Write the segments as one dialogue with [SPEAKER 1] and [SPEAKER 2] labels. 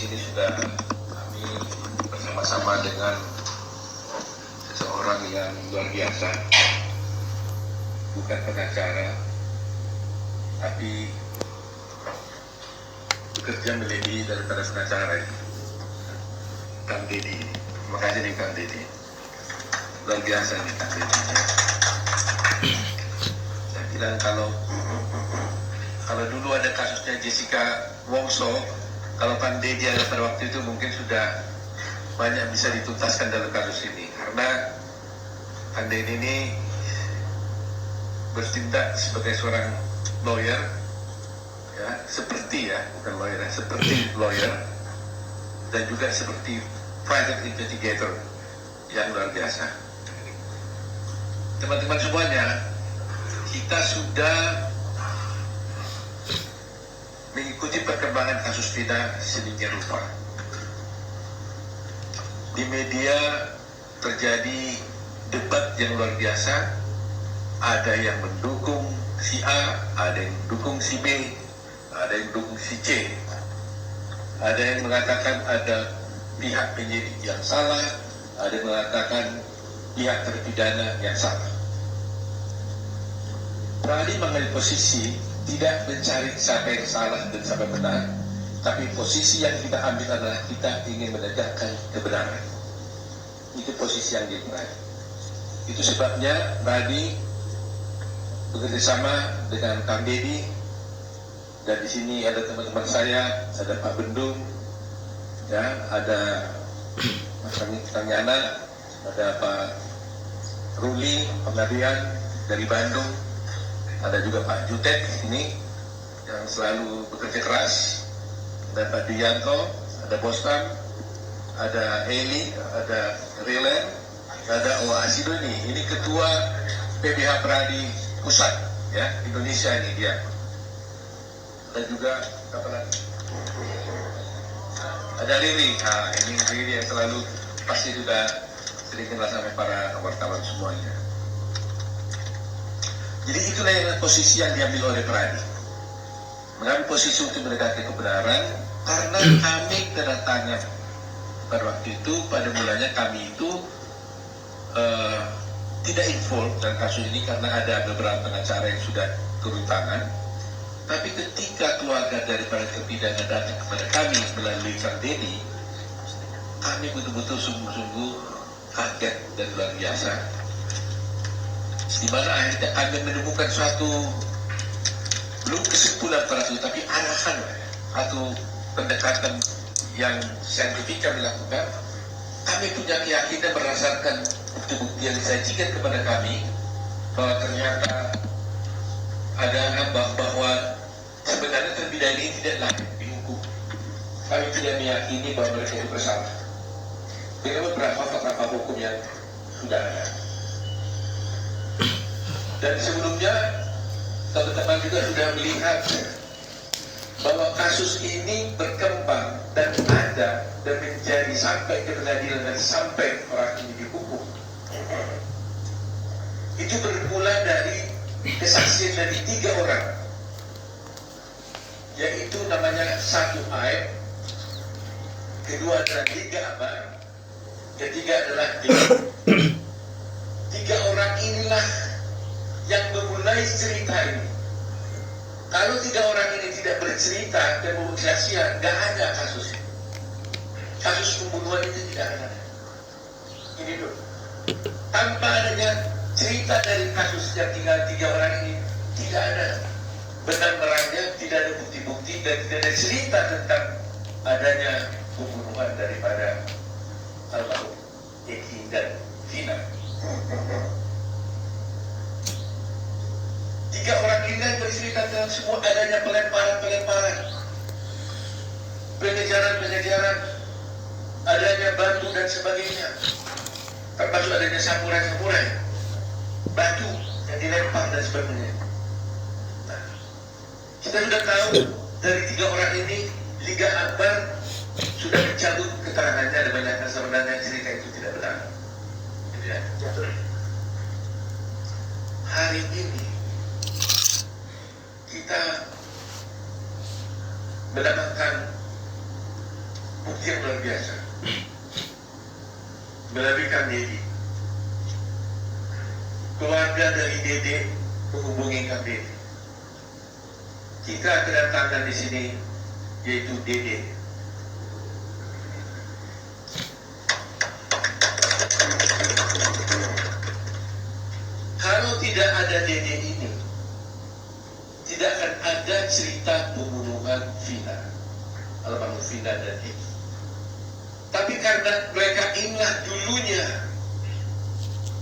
[SPEAKER 1] sini sudah kami bersama-sama dengan seseorang yang luar biasa, bukan pengacara, tapi bekerja melebihi daripada pengacara ini, Kang Deddy. Terima kasih nih Kang Deddy, luar biasa nih Kang Deddy. Saya bilang kalau dulu ada kasusnya Jessica Wongso, kalau Kang Deddy ada pada waktu itu mungkin sudah banyak bisa dituntaskan dalam kasus ini, karena Kang Deddy ini bertindak sebagai seorang lawyer, ya, bukan lawyer, seperti lawyer, dan juga seperti private investigator yang luar biasa. Teman-teman semuanya, kita sudah mengikuti perkembangan kasus pidana sedemikian rupa. Di media terjadi debat yang luar biasa. Ada yang mendukung si A, ada yang mendukung si B, ada yang mendukung si C. Ada yang mengatakan ada pihak penyidik yang salah, ada yang mengatakan pihak terpidana yang salah. Berani mengambil posisi tidak mencari siapa yang salah dan siapa yang benar, tapi posisi yang kita ambil adalah kita ingin menegakkan kebenaran. Itu posisi yang diambil. Itu sebabnya Radi bekerjasama dengan Kang Deddy, dan di sini ada teman-teman saya, ada Pak Bendung, ya, ada Mas Kang Yana, ada Pak Ruli Pengadilan dari Bandung, ada juga Pak Jutek di sini yang selalu bekerja keras, ada Pak Dianto, ada Bostan, ada Eli, ada Rilen, ada Owa Asidoni. Ini ketua PBH Pradi Pusat, ya, Indonesia ini dia. Dan juga apa lagi? Ada Riri. Nah, ini Riri yang selalu pasti sudah sering kenal sampai para wartawan semuanya. Jadi itulah yang posisi yang diambil oleh Pradi, mengambil posisi untuk menegakkan kebenaran, karena kami kedatangan pada waktu itu, pada mulanya kami itu tidak involved dalam kasus ini karena ada beberapa pengacara yang sudah turun tangan. Tapi ketika keluarga daripada terpidana datang kepada kami melalui Kang Deddy, kami betul-betul sungguh-sungguh kaget dan luar biasa. Di mana akhirnya kami menemukan suatu, belum kesimpulan pada itu, tapi arahan, atau pendekatan yang saintifik kami lakukan. Kami punya keyakinan berdasarkan bukti-bukti yang disajikan kepada kami, bahwa ternyata ada bahwa sebenarnya terpidana ini tidak layak dihukum. Kami tidak meyakini bahwa mereka itu bersalah dengan beberapa fakta hukum yang sudah ada. Dan sebelumnya teman-teman juga sudah melihat bahwa kasus ini berkembang dan ada dan menjadi sampai ke pengadilan dan sampai orang ini dihukum. Itu bermula dari kesaksian dari 3 orang, yaitu namanya satu Aib, kedua adalah Liga Abar, ketiga adalah Dewi. 3 orang inilah yang memulai cerita ini. Kalau 3 orang ini tidak bercerita dan membuat kesaksian, nggak ada kasus ini. Kasus pembunuhan itu tidak ada. Ini dulu. Tanpa adanya cerita dari kasus yang tinggal 3 orang ini, tidak ada benang merahnya, tidak ada bukti-bukti, dan tidak ada cerita tentang adanya pembunuhan daripada almarhum Eki dan Vina. 3 orang ini bercerita tentang semua adanya pelemparan, pengejaran, adanya batu dan sebagainya, termasuk adanya samurai, batu yang dilempar dan sebagainya. Nah, kita sudah tahu dari 3 orang ini, Liga Akbar sudah mencabut keterangannya dan menyatakan sebenarnya cerita itu tidak benar. Ya. Hari ini kita mendapatkan bukti yang luar biasa. Melalui Kang Deddy, keluarga dari Dede menghubungi Kang Deddy. Kita kedatangan di sini yaitu Dede. Kalau tidak ada Dede ini, tidak akan ada cerita pembunuhan Vina, almarhum Vina dan Eki. Tapi karena mereka inilah dulunya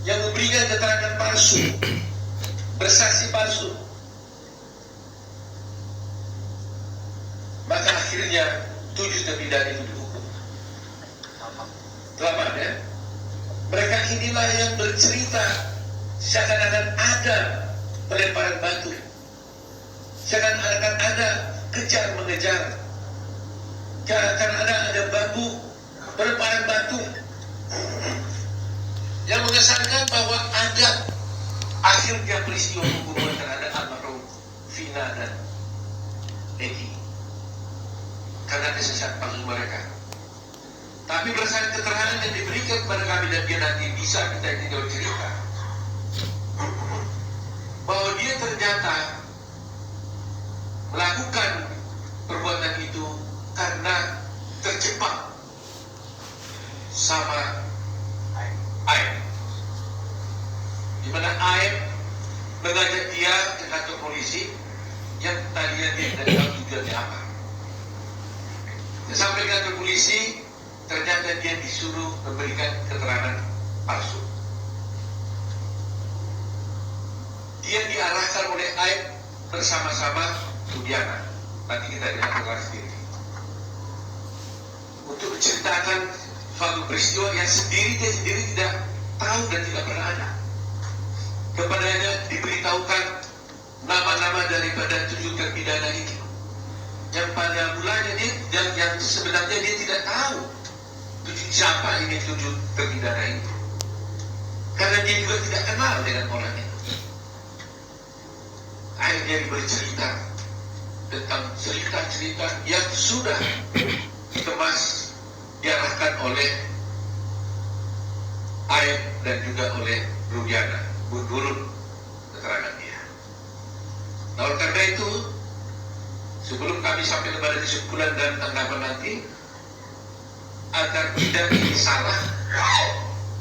[SPEAKER 1] yang memberikan keterangan palsu, bersaksi palsu, maka akhirnya 7 terpidana itu dihukum. Selamat ya. Mereka inilah yang bercerita seakan-akan ada pelemparan batu, seakan-akan ada kejar mengejar, seakan-akan ada bambu, pelemparan batu, yang mengesankan bahwa ada akhirnya peristiwa pembunuhan terhadap almarhum Vina dan Eki karena kesesatan palsu mereka. Tapi berdasarkan keterangan yang diberikan kepada kami dan dia nanti bisa kita tinggal cerita bahwa dia ternyata melakukan perbuatan itu karena terjebak sama Aib, di mana Aib mengajak dia ke kantor polisi yang tadinya dia tidak tahu tujuannya apa. Dan sampai ke kantor polisi, ternyata dia disuruh memberikan keterangan palsu. Dia diarahkan oleh Aib bersama-sama Rudiana. Nanti kita lihat keterangan sendiri untuk menceritakan suatu peristiwa yang dia sendiri tidak tahu dan tidak pernah ada. Kepadanya diberitahukan nama-nama daripada 7 terpidana ini, yang pada mulanya dia yang sebenarnya dia tidak tahu siapa ini 7 terpidana itu, karena dia juga tidak kenal dengan orang itu. Akhirnya diberi cerita tentang cerita-cerita yang sudah dikemas, diarahkan oleh Aib dan juga oleh Rudiana, menurut keterangan dia. Nah, oleh karena itu, sebelum kami sampai kepada kesimpulan dan tanggapan nanti, agar tidak ini salah,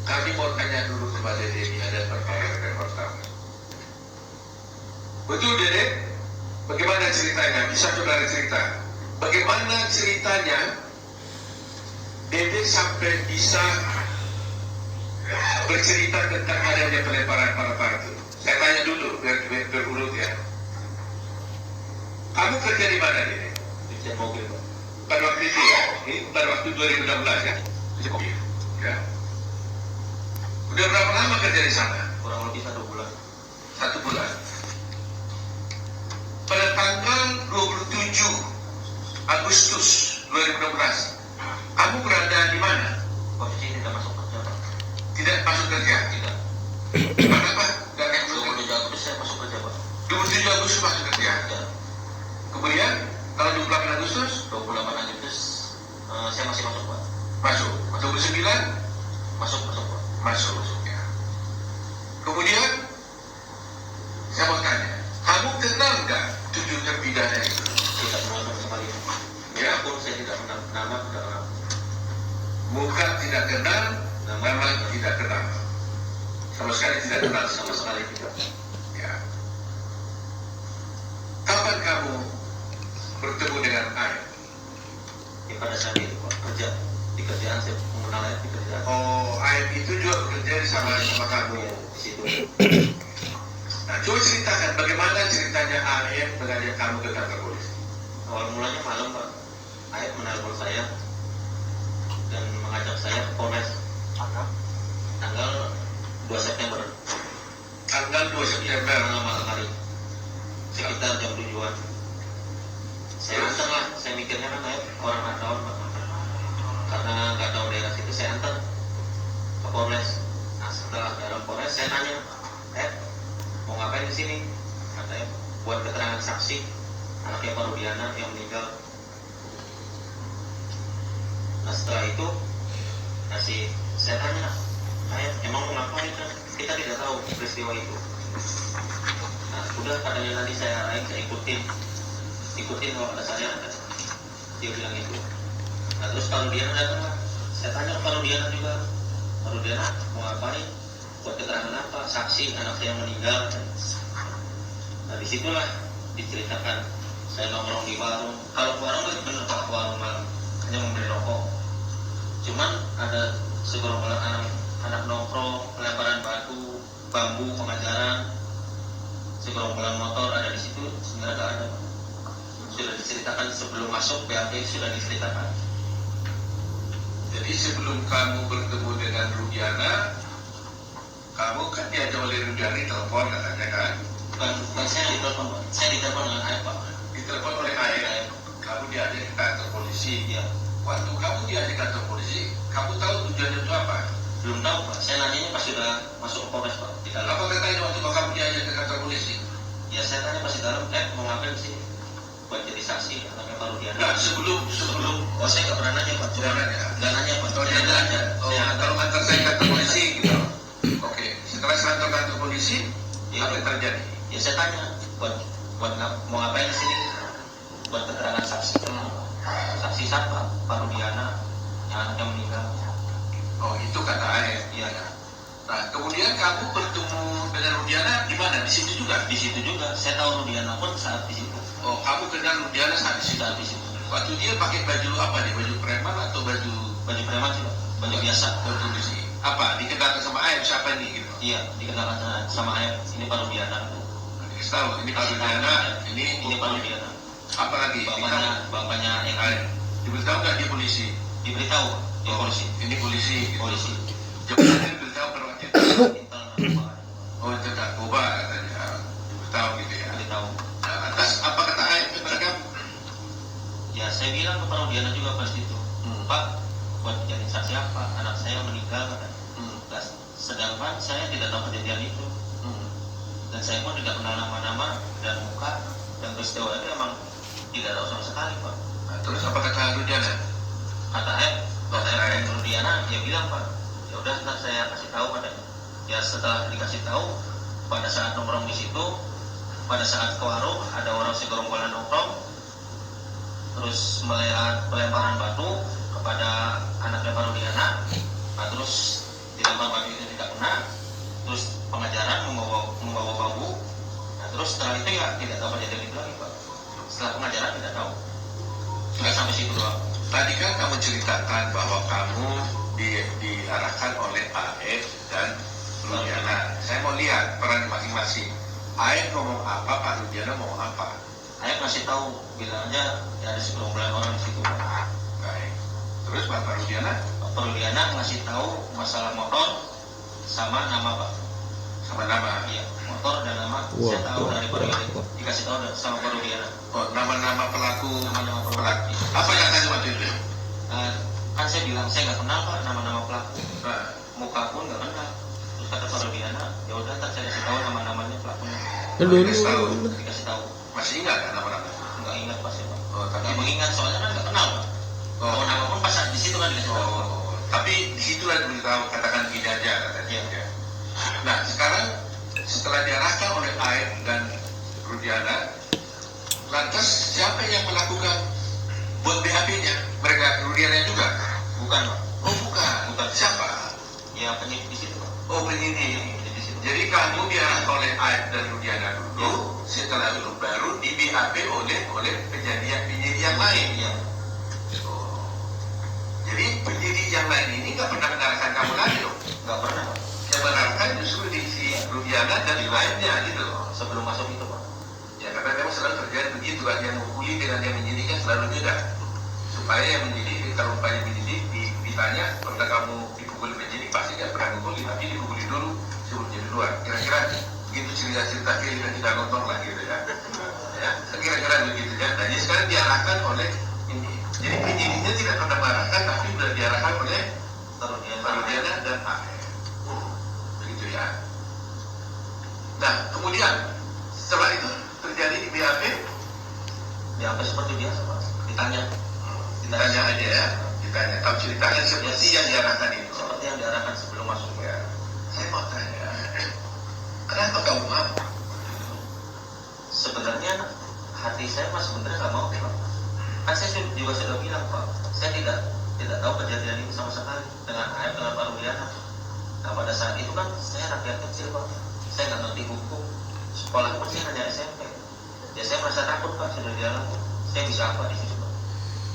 [SPEAKER 1] kami mau tanya dulu kepada Dede, ada pertanyaan. Betul Dede? Bagaimana ceritanya? Bisa saudara cerita? Bagaimana ceritanya Dede sampai bisa bercerita tentang adanya pelemparan batu? Saya tanya dulu biar berurut ya. Kamu kerja di mana Dede? Di mobil, Pak. Pada waktu itu ya? Pada waktu 2016 ya? Ya. Udah berapa lama kerja di sana?
[SPEAKER 2] Kurang lebih 1 bulan.
[SPEAKER 1] 1 bulan. Pada tanggal 27 Agustus 2016, kamu berada di mana?
[SPEAKER 2] Posisi tidak masuk kerja, Pak.
[SPEAKER 1] Tidak masuk kerja?
[SPEAKER 2] Tidak.
[SPEAKER 1] Kenapa? Tidak masuk kerja.
[SPEAKER 2] 27 Agustus saya masuk kerja, Pak.
[SPEAKER 1] 27 Agustus masuk kerja?
[SPEAKER 2] Ya.
[SPEAKER 1] Kemudian, kalau 28 Agustus?
[SPEAKER 2] 28 Agustus saya masih masuk, Pak.
[SPEAKER 1] Masuk. 29?
[SPEAKER 2] Masuk, Pak.
[SPEAKER 1] Masuk ya. Kemudian, saya mau tanya, kamu kenal nggak 7 terpidana itu?
[SPEAKER 2] Tidak kenal sama sekali.
[SPEAKER 1] Ya.
[SPEAKER 2] Pun saya tidak kenal nama, tidak kenal.
[SPEAKER 1] Muka tidak kenal, nama tidak kenal. Sama sekali tidak kenal.
[SPEAKER 2] Sama sekali tidak.
[SPEAKER 1] Ya. Kapan kamu bertemu dengan Aib?
[SPEAKER 2] Ya, pada saat itu, Pak, kerja di kerjaan saya mengenal Aib di kerjaan.
[SPEAKER 1] Oh, Aib itu juga bekerja sama kamu.
[SPEAKER 2] Ya, di situ.
[SPEAKER 1] Nah, coba ceritakan bagaimana ceritanya Aib mengajak kamu ke kantor polisi.
[SPEAKER 2] Awal mulanya malam, Pak. Aib menelpon saya dan mengajak saya ke Polres. Tanggal 2 September.
[SPEAKER 1] Tanggal 2 September.
[SPEAKER 2] Malam hari. Sekitar jam 7-an. Saya antar lah, saya mikirnya kan Aib orang nggak tahu, Pak. Karena nggak tahu daerah situ, saya antar ke Polres. Nah, setelah dalam Polres, saya tanya, mau ngapain di sini? Katanya buat keterangan saksi anaknya Pak Rudiana yang meninggal. Setelah itu saya tanya, emang mau ngapain kan? Kita tidak tahu peristiwa itu. Nah, udah katanya nanti saya arahin, saya ikutin kalau ada saya, dia bilang itu. Nah, terus Pak Rudiana datang lah. Saya tanya ke Pak Rudiana juga, Pak Rudiana mau ngapain? Buat keterangan apa? Saksi anak saya meninggal. Nah, disitulah diceritakan. Saya nongkrong di warung. Kalau warung itu benar Pak, warung malam hanya membeli rokok. Cuman ada segerombolan anak nongkrong, pelemparan batu, bambu, pengajaran, segerombolan motor ada di situ. Sebenarnya nggak ada. Sudah diceritakan sebelum masuk BAP, sudah diceritakan.
[SPEAKER 1] Jadi sebelum kamu bertemu dengan Rudiana, kamu kan diajak oleh Rudiana telepon katanya kan?
[SPEAKER 2] Bukan saya ditelepon, Pak. Saya ditelepon dengan ayah, Pak.
[SPEAKER 1] Ditelepon oleh ayah. Kamu diajak ke kantor polisi.
[SPEAKER 2] Iya.
[SPEAKER 1] Waktu kamu diajak ke kantor polisi, kamu tahu tujuannya itu apa?
[SPEAKER 2] Belum tahu, Pak. Saya nanyanya pas sudah masuk ke Polres, Pak. Di dalam.
[SPEAKER 1] Apa katanya waktu kamu diajak ke kantor polisi?
[SPEAKER 2] Ya saya tanya pas di dalam, mau ngapain sih? Buat jadi saksi, anaknya Pak Rudiana.
[SPEAKER 1] Nah, sebelum
[SPEAKER 2] Oh, saya nggak pernah nanya, Pak.
[SPEAKER 1] Nggak nanya.
[SPEAKER 2] Nggak nanya, Pak.
[SPEAKER 1] Oh, dia nanya. Oh, kalau antar saya ke kantor polisi gitu. Oke. Setelah saya antar kantor polisi,
[SPEAKER 2] Ya,
[SPEAKER 1] apa yang terjadi?
[SPEAKER 2] ya saya tanya, mau ngapain di sini? Buat keterangan saksi. Saksi siapa? Pak Rudiana, yang anaknya meninggal.
[SPEAKER 1] Oh, itu kata ayah.
[SPEAKER 2] Iya.
[SPEAKER 1] Nah, kemudian kamu bertemu dengan Rudiana di mana? Di situ juga?
[SPEAKER 2] Di situ juga. Saya tahu Rudiana pun saat di situ.
[SPEAKER 1] Oh, kamu kenal Rudiana saat di situ?
[SPEAKER 2] Saat di situ.
[SPEAKER 1] Waktu dia pakai baju apa nih? Baju preman atau baju
[SPEAKER 2] Preman sih, Pak. Baju biasa.
[SPEAKER 1] baju besi? Apa? Dikenalkan sama ayah siapa ini gitu?
[SPEAKER 2] Iya, dikenalkan sama ayah. Ini Pak Rudiana.
[SPEAKER 1] Dikasih tahu, ini Pak Rudiana,
[SPEAKER 2] Ini Pak Rudiana.
[SPEAKER 1] apa lagi?
[SPEAKER 2] Bapaknya yang
[SPEAKER 1] Ayah. Diberitahu nggak dia polisi?
[SPEAKER 2] diberitahu di
[SPEAKER 1] Oh,
[SPEAKER 2] polisi.
[SPEAKER 1] ini polisi. Gitu.
[SPEAKER 2] Polisi.
[SPEAKER 1] Jawabannya diberitahu pada waktu itu.
[SPEAKER 2] Intel narkoba.
[SPEAKER 1] Oh, itu narkoba katanya. Diberitahu gitu ya.
[SPEAKER 2] Diberitahu.
[SPEAKER 1] Nah, atas apa kata ayah kepada kamu?
[SPEAKER 2] Ya saya bilang ke Pak Rudiana juga pas itu, Pak, buat jadi saksi apa? Anak saya meninggal katanya. Nah, sedangkan saya tidak tahu kejadian itu, dan saya pun tidak kenal nama-nama dan muka, dan peristiwa itu emang tidak tahu sama sekali, Pak.
[SPEAKER 1] Nah, terus apa kata Rudiana?
[SPEAKER 2] Kata Rudiana, dia bilang, Pak, ya udah ntar saya kasih tahu katanya. Ya setelah dikasih tahu, pada saat nongkrong di situ, pada saat ke warung ada orang segerombolan nongkrong, terus melihat pelemparan batu kepada anaknya Pak Rudiana. Nah, terus dilempar batu itu tidak kena, terus pengajaran membawa bambu. Nah, terus setelah itu ya tidak tahu kejadian itu lagi, Pak. Setelah pengajaran tidak tahu. Sudah sampai situ doang.
[SPEAKER 1] Tadi kan kamu ceritakan bahwa kamu diarahkan oleh AF dan Rudiana. Saya mau lihat peran masing-masing. AF ngomong apa, Pak Rudiana ngomong apa?
[SPEAKER 2] Saya masih tahu, bilang aja ya ada segerombolan orang di situ.
[SPEAKER 1] Baik. Terus Pak Rudiana?
[SPEAKER 2] Pak Rudiana ngasih tahu masalah motor sama nama, Pak.
[SPEAKER 1] Sama nama?
[SPEAKER 2] Iya, motor dan nama. Saya tahu dari Pak Rudiana. Dikasih tahu sama Pak Rudiana.
[SPEAKER 1] Oh, nama-nama pelaku.
[SPEAKER 2] Nama-nama pelaku.
[SPEAKER 1] Apa yang tadi waktu itu?
[SPEAKER 2] Kan saya bilang saya nggak kenal, Pak, nama-nama pelaku.
[SPEAKER 1] Nah,
[SPEAKER 2] Muka pun nggak kenal. Terus kata Pak Rudiana, ya udah ntar saya kasih tahu nama-namanya pelakunya. Dikasih tahu.
[SPEAKER 1] masih ingat kan nama-nama?
[SPEAKER 2] Nggak ingat pasti, Pak.
[SPEAKER 1] Oh, tapi
[SPEAKER 2] Nggak mengingat soalnya kan nggak kenal, Pak.
[SPEAKER 1] Oh.
[SPEAKER 2] Nama pun pas di situ kan dikasih tahu.
[SPEAKER 1] Oh, tapi disitulah diberitahu katakan tidak aja katanya.
[SPEAKER 2] Iya.
[SPEAKER 1] Nah, sekarang setelah diarahkan oleh AF dan Rudiana, lantas siapa yang melakukan buat BAP-nya? Mereka Rudiana juga?
[SPEAKER 2] Bukan, Pak.
[SPEAKER 1] Oh, bukan.
[SPEAKER 2] Bukan.
[SPEAKER 1] Siapa?
[SPEAKER 2] Ya penyidik di situ, Pak.
[SPEAKER 1] Oh, penyidik.
[SPEAKER 2] Di situ.
[SPEAKER 1] Jadi kamu diarahkan oleh AF dan Rudiana dulu, setelah itu baru di BAP oleh penyidik yang lain.
[SPEAKER 2] Iya.
[SPEAKER 1] Oh. Jadi penyidik yang lain ini nggak pernah mengarahkan kamu lagi dong?
[SPEAKER 2] Nggak pernah, Pak.
[SPEAKER 1] Yang mengarahkan justru di si Rudiana dan yang lainnya gitu loh.
[SPEAKER 2] Sebelum masuk itu, Pak.
[SPEAKER 1] Ya karena memang selalu terjadi begitu kan, yang menghubungi dengan yang menyidiknya selalu beda. Supaya yang menyidik, kalau upaya menyidik ditanya, pernah kamu dipukuli penyidik, pasti nggak pernah dipukuli, tapi dipukuli dulu sebelum jadi luar. Kira-kira begitu cerita-cerita film yang kita nonton lah gitu ya. Ya, kira-kira begitu ya. Nah, jadi sekarang diarahkan oleh ini. Jadi penyidiknya tidak pernah mengarahkan, tapi sudah diarahkan oleh Rudiana dan AF. Begitu ya. Nah, kemudian setelah itu terjadi di BAP,
[SPEAKER 2] Ya, apa seperti biasa, Pak. Ditanya.
[SPEAKER 1] ditanya aja ya, Ditanya, kamu ceritakan seperti yang diarahkan itu.
[SPEAKER 2] Seperti yang diarahkan sebelum masuk.
[SPEAKER 1] Ya, saya mau tanya, kenapa kamu mau?
[SPEAKER 2] Sebenarnya hati saya Mas sebenarnya nggak mau Pak. Kan saya juga sudah bilang Pak, saya tidak tahu kejadian ini sama sekali dengan AF dengan Pak Rudiana. Nah pada saat itu kan saya rakyat kecil Pak, saya nggak ngerti hukum, sekolah pun saya hanya SMP. Ya saya merasa takut Pak, sudah dialog, saya bisa apa di situ Pak?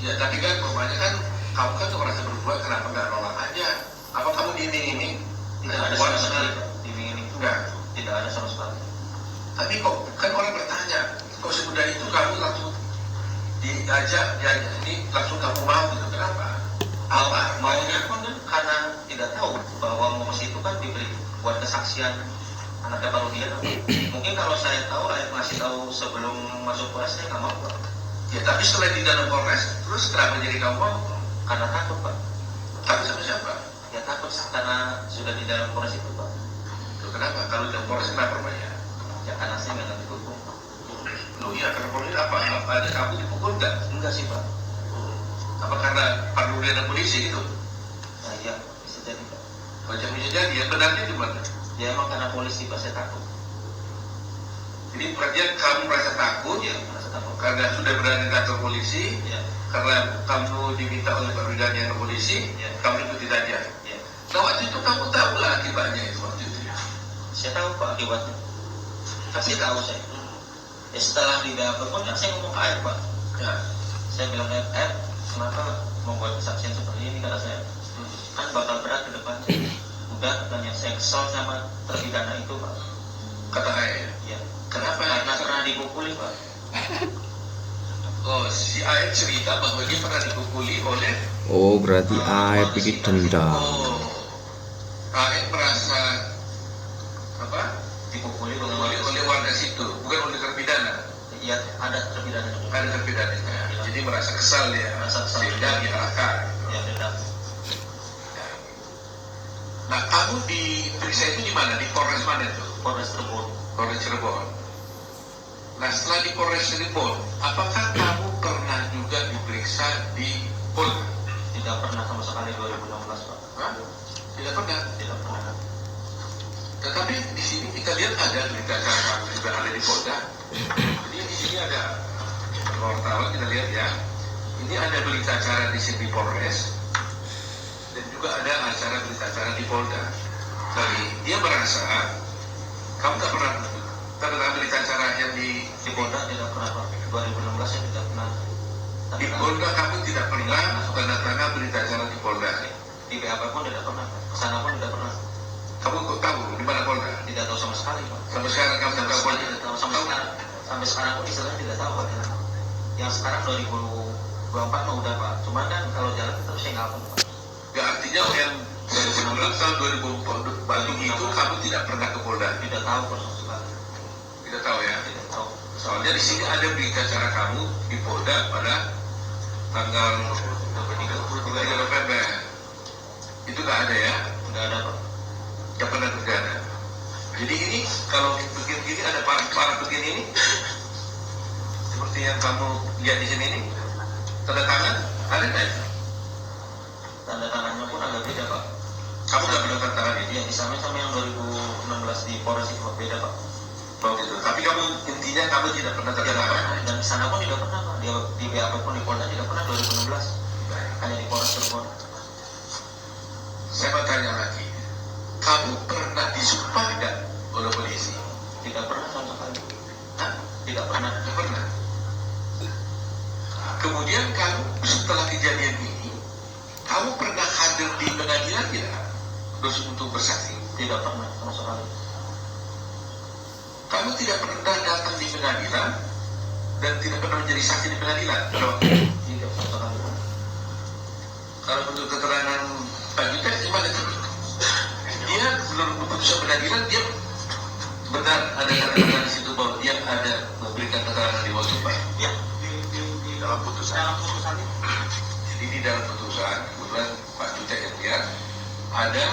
[SPEAKER 1] Ya tapi kan rumahnya kan kamu kan merasa berdua, kenapa nggak nolak aja? Apa kamu diiming-iming?
[SPEAKER 2] Tidak ada sama sekali Pak, diiming-iming itu
[SPEAKER 1] Enggak.
[SPEAKER 2] tidak ada sama sekali.
[SPEAKER 1] Tapi kok kan orang bertanya, kok semudah itu kamu langsung diajak ini langsung kamu mau gitu, kenapa?
[SPEAKER 2] Maunya pun kan karena tidak tahu bahwa momes itu kan diberi buat kesaksian anaknya Pak Rudiana. Mungkin kalau saya tahu, ngasih tahu sebelum masuk Polres, saya nggak mau Pak.
[SPEAKER 1] Ya tapi setelah di dalam Polres, terus kenapa jadi kamu mau?
[SPEAKER 2] Karena takut Pak.
[SPEAKER 1] Takut sama siapa?
[SPEAKER 2] Ya takut karena sudah di dalam Polres itu Pak.
[SPEAKER 1] Loh, kenapa? Kalau di dalam Polres kenapa rumahnya?
[SPEAKER 2] Ya karena saya nggak ngerti hukum.
[SPEAKER 1] Loh iya, karena Polres apa? Ada kamu dipukul nggak?
[SPEAKER 2] Enggak sih Pak.
[SPEAKER 1] Apa karena Pak Rudiana polisi gitu?
[SPEAKER 2] Nah iya, bisa jadi Pak.
[SPEAKER 1] Macam bisa jadi, ya benarnya di mana?
[SPEAKER 2] Ya emang karena polisi Pak, saya takut.
[SPEAKER 1] Jadi perhatian kamu merasa takut,
[SPEAKER 2] Ya merasa takut.
[SPEAKER 1] karena sudah berada di kantor polisi,
[SPEAKER 2] Ya,
[SPEAKER 1] karena kamu diminta oleh Pak Rudiana ke polisi,
[SPEAKER 2] Ya.
[SPEAKER 1] kamu ikuti saja.
[SPEAKER 2] ya.
[SPEAKER 1] Nah waktu itu kamu tahu lah akibatnya itu waktu itu.
[SPEAKER 2] Saya tahu Pak akibatnya. Pasti tahu saya. Ya setelah di BAP pun ya, saya ngomong ke Air Pak.
[SPEAKER 1] Ya.
[SPEAKER 2] Saya bilang Air, kenapa membuat kesaksian seperti ini, kata saya. Kan bakal berat ke depan. Udah, katanya saya kesal sama terpidana itu Pak.
[SPEAKER 1] Kata ayah.
[SPEAKER 2] Ya.
[SPEAKER 1] Kenapa?
[SPEAKER 2] Karena pernah dipukuli Pak.
[SPEAKER 1] Oh, si ayah cerita bahwa dia pernah dipukuli oleh.
[SPEAKER 3] Oh, berarti Aep bikin dendam.
[SPEAKER 1] Oh, ayah merasa apa?
[SPEAKER 2] Dipukuli
[SPEAKER 1] Oleh warga situ, bukan oleh terpidana.
[SPEAKER 2] Ya ada terpidana juga.
[SPEAKER 1] Ada terpidananya. Jadi merasa kesal dia.
[SPEAKER 2] Merasa kesal.
[SPEAKER 1] Sehingga diarahkan.
[SPEAKER 2] Ya dendam.
[SPEAKER 1] Nah, kamu diperiksa itu di mana? Di Polres mana itu?
[SPEAKER 2] Polres Cirebon.
[SPEAKER 1] Polres Cirebon. Nah, setelah di Polres Cirebon, apakah kamu pernah juga diperiksa di Polda?
[SPEAKER 2] Tidak pernah sama sekali 2016 Pak.
[SPEAKER 1] Hah? Tidak pernah.
[SPEAKER 2] Tidak pernah.
[SPEAKER 1] Tetapi di sini kita lihat ada berita acara kamu juga ada di Polda. Jadi di sini ada wartawan, kita lihat ya. Ini ada berita acara di sini di Polres dan juga ada acara berita acara di Polda. Tapi dia merasa kamu tak pernah tanda tangan berita acara yang di
[SPEAKER 2] Polda tidak pernah Pak. 2016 saya tidak pernah.
[SPEAKER 1] di Polda kamu tidak pernah tanda tangan berita acara di Polda.
[SPEAKER 2] Di BAP pun tidak pernah Pak. Kesana pun tidak pernah.
[SPEAKER 1] Kamu kok tahu di mana Polda?
[SPEAKER 2] Tidak tahu sama sekali Pak.
[SPEAKER 1] Sampai sekarang kamu tidak tahu Polda.
[SPEAKER 2] Tidak tahu sampai sekarang. Sampai sekarang pun istilahnya tidak tahu Pak. Yang sekarang 2024 mah udah Pak. Cuman kan kalau jalan terus saya nggak Pak.
[SPEAKER 1] Ya artinya yang 2016 tahun 2004 Bandung itu kamu tidak pernah ke Polda.
[SPEAKER 2] Tidak tahu Pak sama sekali.
[SPEAKER 1] Tidak tahu ya.
[SPEAKER 2] Tidak tahu.
[SPEAKER 1] Soalnya di sini ada berita acara kamu di Polda pada tanggal 23 November. Itu nggak ada ya?
[SPEAKER 2] Nggak ada Pak.
[SPEAKER 1] Nggak pernah terjadi. Jadi ini kalau begini ada parah begini ini, seperti yang kamu lihat di sini ini, tanda tangan ada nggak?
[SPEAKER 2] Tanda tangannya pun agak beda Pak.
[SPEAKER 1] Kamu nggak pernah tanda tangan ini?
[SPEAKER 2] Iya, disamain sama yang 2016 di Polres itu Pak. Beda Pak.
[SPEAKER 1] Oh gitu. Tapi kamu intinya kamu tidak pernah tanda
[SPEAKER 2] Tidak
[SPEAKER 1] tangan.
[SPEAKER 2] pernah. Dan di sana pun tidak pernah Pak. Di BAP pun di Polda tidak pernah 2016. Hanya di Polres Cirebon.
[SPEAKER 1] Saya mau tanya lagi, kamu pernah disumpah nggak oleh polisi?
[SPEAKER 2] Tidak pernah sama sekali.
[SPEAKER 1] Hah?
[SPEAKER 2] Tidak pernah.
[SPEAKER 1] Nggak pernah. Kemudian kamu setelah kejadian ini, kamu pernah hadir di pengadilan tidak? Terus untuk bersaksi?
[SPEAKER 2] Tidak pernah sama sekali.
[SPEAKER 1] Kamu tidak pernah datang di pengadilan dan tidak pernah menjadi saksi di pengadilan?
[SPEAKER 2] Tidak sama sekali.
[SPEAKER 1] Kalau untuk keterangan Pak Jutek gimana itu? Dia belum keputusan pengadilan, dia benar ada kata-kata di situ bahwa dia ada memberikan keterangan di bawah sumpah.
[SPEAKER 2] Ya.
[SPEAKER 1] Di dalam putusan. Jadi di dalam putusan, kebetulan Pak Jutek yang lihat ada,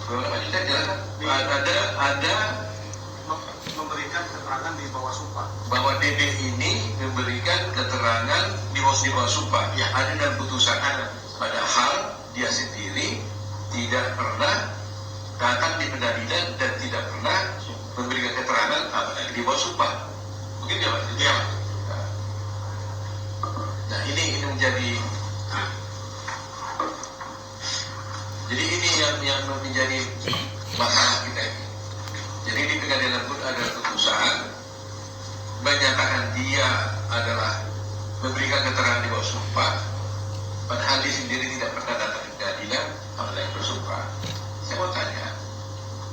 [SPEAKER 1] kebetulan Pak Jutek jelaskan ada
[SPEAKER 4] memberikan keterangan di bawah sumpah.
[SPEAKER 1] bahwa DD ini memberikan keterangan di bawah sumpah. Ya, ada dalam putusan.
[SPEAKER 2] Ada.
[SPEAKER 1] Padahal dia sendiri tidak pernah datang di pengadilan dan tidak pernah memberikan keterangan apalagi di bawah sumpah. Mungkin dia Pak? Iya. Nah ini menjadi, jadi ini yang menjadi masalah kita ini. Jadi di pengadilan pun ada keputusan menyatakan dia adalah memberikan keterangan di bawah sumpah, padahal dia sendiri tidak pernah datang di pengadilan apalagi bersumpah. Saya mau tanya,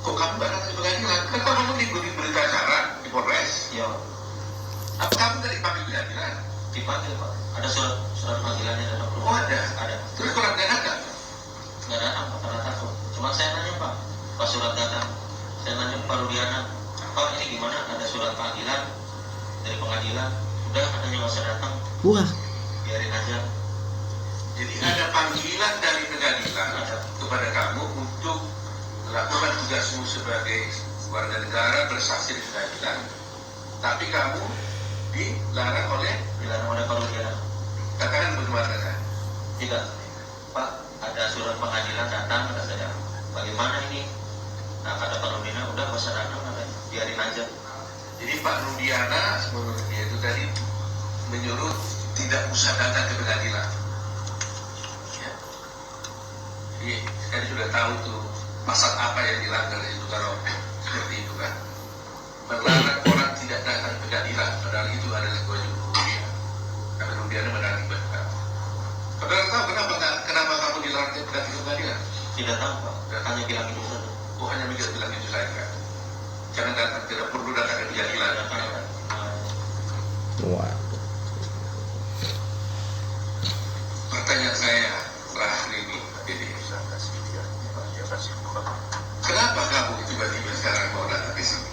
[SPEAKER 1] kok kamu nggak datang di pengadilan? Kan kamu di berita acara di Polres.
[SPEAKER 2] Ya,
[SPEAKER 1] Apa kamu nggak dipanggil pengadilan?
[SPEAKER 2] dipanggil Pak. Ada surat panggilannya dan
[SPEAKER 1] Oh ada.
[SPEAKER 2] Ada.
[SPEAKER 1] Terus kalau nggak datang?
[SPEAKER 2] Nggak datang Pak, karena takut. Cuma saya nanya Pak, pas surat datang, saya nanya Pak Rudiana, Pak ini gimana? Ada surat panggilan dari pengadilan, udah katanya nggak usah datang,
[SPEAKER 3] Wah,
[SPEAKER 2] biarin aja.
[SPEAKER 1] Jadi ada panggilan dari pengadilan kepada kamu untuk melakukan tugasmu sebagai warga negara bersaksi di pengadilan, tapi kamu dilarang oleh
[SPEAKER 2] Dilarang oleh Pak Rudiana.
[SPEAKER 1] katakan bagaimana kan?
[SPEAKER 2] Tidak, Pak, ada surat pengadilan datang, kata saya, bagaimana ini? Nah kata Pak Rudiana, udah nggak usah datang, katanya, biarin aja.
[SPEAKER 1] Jadi Pak Rudiana menurut dia itu tadi menyuruh tidak usah datang ke pengadilan. Ya. Jadi sekali sudah tahu tuh pasal apa yang dilanggar itu kalau seperti itu kan. Melarang orang tidak datang ke pengadilan, padahal itu adalah kewajiban hukum dia. Karena Rudiana mengakibatkan. Saudara tahu kenapa kamu dilarang datang ke pengadilan?
[SPEAKER 2] Tidak tahu Pak, hanya bilang itu saja.
[SPEAKER 1] Oh hanya bilang itu saja. Jangan datang, tidak perlu datang ke pengadilan.
[SPEAKER 3] wah,
[SPEAKER 1] Pertanyaan saya terakhir ini, jadi kenapa kamu tiba-tiba sekarang mau datang ke sini?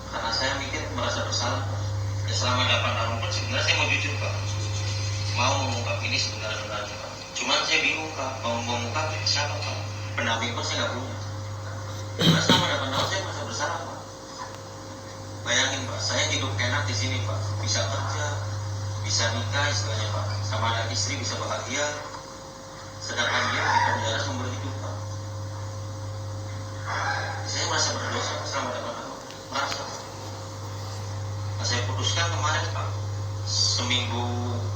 [SPEAKER 2] Karena saya mikir merasa bersalah Pak. Ya selama 8 tahun pun sebenarnya saya mau jujur Pak, mau mengungkap ini sebenarnya Pak. Cuman saya bingung Pak, mau mengungkap siapa Pak? Pendamping pun saya nggak punya. Karena selama 8 tahun saya merasa bersalah Pak. Bayangin Pak, saya hidup enak di sini Pak, bisa kerja, bisa nikah istilahnya Pak, sama anak istri bisa bahagia, sedangkan dia di penjara seumur hidup Pak. Saya merasa berdosa Pak selama 8 tahun, merasa Pak. Nah, saya putuskan kemarin Pak, seminggu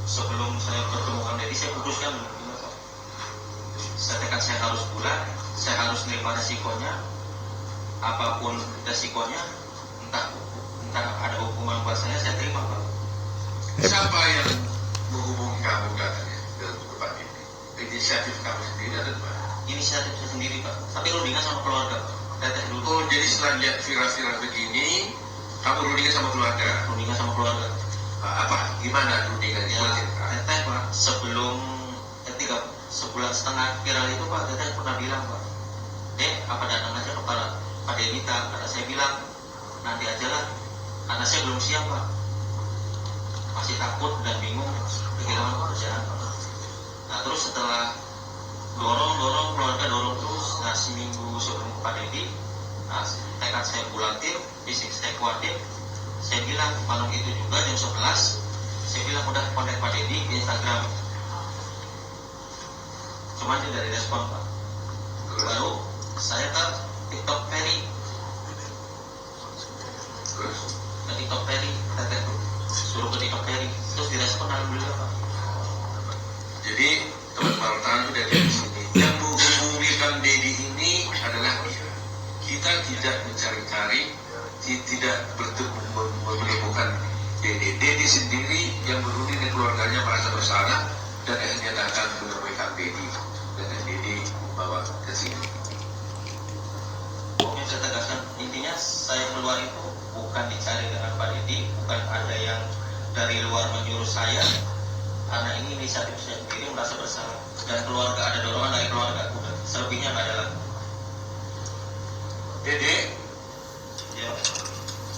[SPEAKER 2] sebelum saya bertemu Kang Deddy, saya putuskan dulu Pak. Saya tekad saya harus pulang, saya harus menerima resikonya, apapun resikonya, entah ada hukuman buat saya terima Pak.
[SPEAKER 1] Siapa yang menghubungi kamu katanya ke tempat ini? Inisiatif kamu sendiri atau gimana?
[SPEAKER 2] Inisiatif saya sendiri Pak, tapi rundingan sama keluarga Pak. Teteh dulu.
[SPEAKER 1] Oh jadi setelah lihat viral-viral begini, kamu rundingan sama keluarga?
[SPEAKER 2] Rundingan sama keluarga.
[SPEAKER 1] Apa? Gimana rundingannya?
[SPEAKER 2] Ya, Teteh Pak, sebelum sebulan setengah viral itu Pak, Teteh pernah bilang Pak, apa datang aja ke Pak Denita. Kata saya bilang, nanti aja lah, karena saya belum siap Pak, masih takut dan bingung kehilangan pekerjaan Pak. Nah terus setelah dorong keluarga dorong terus, nah seminggu sebelum Pak Deddy, nah tekad saya bulantir, fisik saya kuatir, saya bilang malam itu juga jam 11, saya bilang udah kontak Pak Deddy di Instagram, cuman tidak direspon Pak. Baru saya ke TikTok Ferry, ke TikTok Ferry, Teteh suruh ke TikTok Ferry, terus direspon alhamdulillah Pak.
[SPEAKER 1] Jadi teman-teman wartawan sudah di sini. Yang menghubungi Kang Deddy ini adalah dia. Kita tidak mencari-cari, tidak menemukan Deddy. Deddy sendiri yang berunding dengan keluarganya merasa bersalah dan akhirnya datang menemui Kang Deddy dan Deddy membawa ke sini.
[SPEAKER 2] Pokoknya saya tegaskan, intinya saya keluar itu bukan dicari dengan Pak Deddy, bukan ada yang dari luar menyuruh saya, karena ini inisiatif saya sendiri merasa bersalah dan keluarga, ada dorongan dari keluarga, bukan selebihnya nggak ada lagi.
[SPEAKER 1] Dede,
[SPEAKER 2] Ya,